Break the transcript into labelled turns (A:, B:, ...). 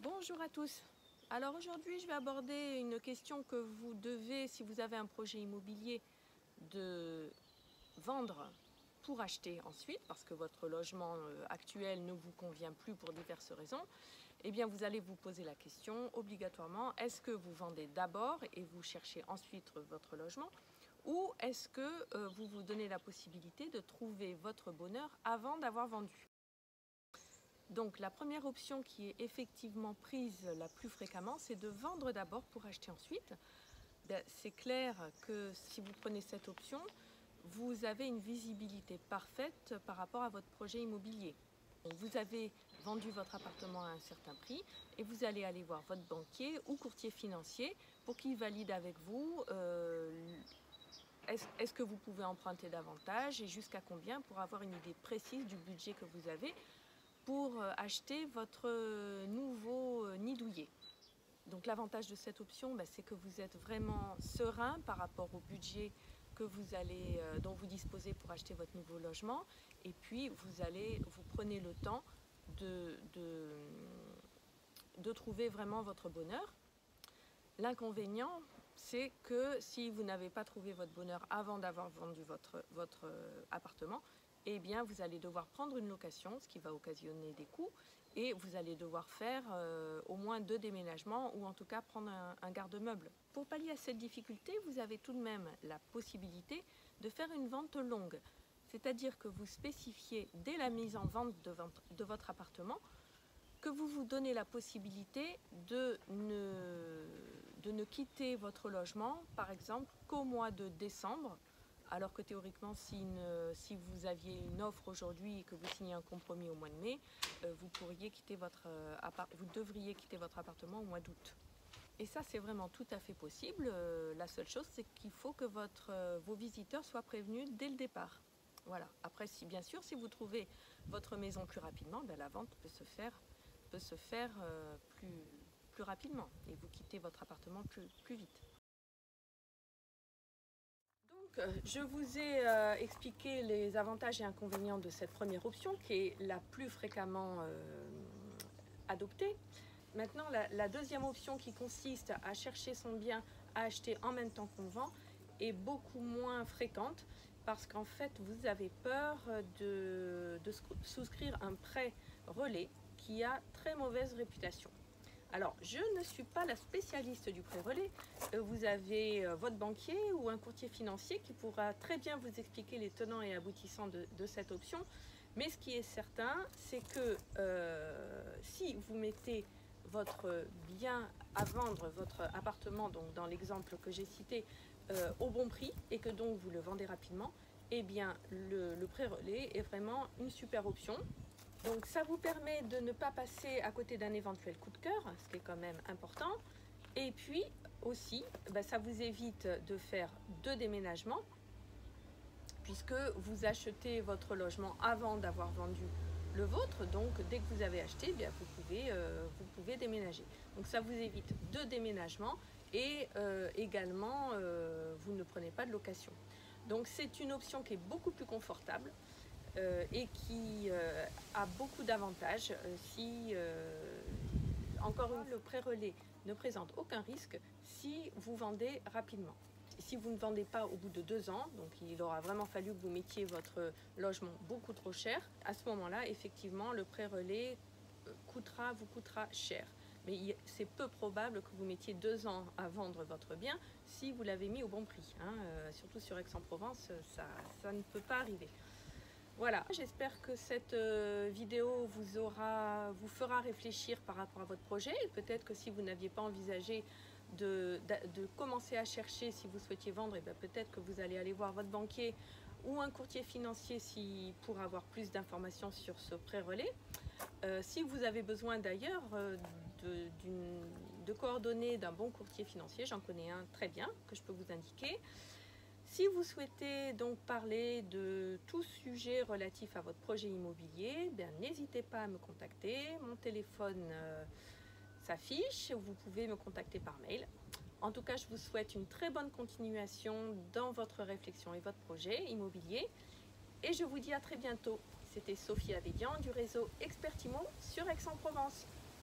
A: Bonjour à tous. Alors aujourd'hui, je vais aborder une question que vous devez, si vous avez un projet immobilier, de vendre pour acheter ensuite, parce que votre logement actuel ne vous convient plus pour diverses raisons. Eh bien, vous allez vous poser la question obligatoirement, est-ce que vous vendez d'abord et vous cherchez ensuite votre logement, ou est-ce que vous vous donnez la possibilité de trouver votre bonheur avant d'avoir vendu? Donc la première option qui est effectivement prise la plus fréquemment, c'est de vendre d'abord pour acheter ensuite. C'est clair que si vous prenez cette option, vous avez une visibilité parfaite par rapport à votre projet immobilier. Donc, vous avez vendu votre appartement à un certain prix et vous allez aller voir votre banquier ou courtier financier pour qu'il valide avec vous est-ce que vous pouvez emprunter davantage et jusqu'à combien, pour avoir une idée précise du budget que vous avez pour acheter votre nouveau nid douillet. Donc l'avantage de cette option, c'est que vous êtes vraiment serein par rapport au budget que dont vous disposez pour acheter votre nouveau logement, et puis vous prenez le temps de trouver vraiment votre bonheur. L'inconvénient, c'est que si vous n'avez pas trouvé votre bonheur avant d'avoir vendu votre appartement, eh bien vous allez devoir prendre une location, ce qui va occasionner des coûts, et vous allez devoir faire au moins 2 déménagements, ou en tout cas prendre un garde-meuble. Pour pallier à cette difficulté, vous avez tout de même la possibilité de faire une vente longue, c'est-à-dire que vous spécifiez dès la mise en vente de votre appartement que vous vous donnez la possibilité de ne quitter votre logement, par exemple, qu'au mois de décembre, alors que théoriquement, si vous aviez une offre aujourd'hui et que vous signez un compromis au mois de mai, vous devriez quitter votre appartement au mois d'août. Et ça, c'est vraiment tout à fait possible. La seule chose, c'est qu'il faut que vos visiteurs soient prévenus dès le départ. Voilà. Après, bien sûr, si vous trouvez votre maison plus rapidement, la vente peut se faire plus rapidement et vous quittez votre appartement plus vite. Donc, je vous ai expliqué les avantages et inconvénients de cette première option qui est la plus fréquemment adoptée. Maintenant, la deuxième option qui consiste à chercher son bien à acheter en même temps qu'on vend est beaucoup moins fréquente parce qu'en fait, vous avez peur de souscrire un prêt relais qui a très mauvaise réputation. Alors, je ne suis pas la spécialiste du prêt relais. Vous avez votre banquier ou un courtier financier qui pourra très bien vous expliquer les tenants et aboutissants de cette option. Mais ce qui est certain, c'est que si vous mettez votre bien à vendre, votre appartement, donc dans l'exemple que j'ai cité, au bon prix et que donc vous le vendez rapidement, eh bien le prêt relais est vraiment une super option. Donc ça vous permet de ne pas passer à côté d'un éventuel coup de cœur, ce qui est quand même important. Et puis aussi, ça vous évite de faire 2 déménagements, puisque vous achetez votre logement avant d'avoir vendu le vôtre. Donc dès que vous avez acheté, vous pouvez déménager. Donc ça vous évite 2 déménagements et également vous ne prenez pas de location. Donc c'est une option qui est beaucoup plus confortable. Et qui a beaucoup d'avantages encore une fois, le prêt relais ne présente aucun risque si vous vendez rapidement. Si vous ne vendez pas au bout de 2 ans, donc il aura vraiment fallu que vous mettiez votre logement beaucoup trop cher, à ce moment-là, effectivement, le prêt relais vous coûtera cher. Mais c'est peu probable que vous mettiez 2 ans à vendre votre bien si vous l'avez mis au bon prix. Surtout sur Aix-en-Provence, ça ne peut pas arriver. Voilà, j'espère que cette vidéo vous fera réfléchir par rapport à votre projet. Peut-être que si vous n'aviez pas envisagé de commencer à chercher si vous souhaitiez vendre, peut-être que vous allez aller voir votre banquier ou un courtier financier pour avoir plus d'informations sur ce prêt relais. Si vous avez besoin d'ailleurs de coordonnées d'un bon courtier financier, j'en connais un très bien que je peux vous indiquer. Si vous souhaitez donc parler de tout sujet relatif à votre projet immobilier, n'hésitez pas à me contacter. Mon téléphone s'affiche, vous pouvez me contacter par mail. En tout cas, je vous souhaite une très bonne continuation dans votre réflexion et votre projet immobilier. Et je vous dis à très bientôt. C'était Sophie Abédian du réseau Expertimo sur Aix-en-Provence.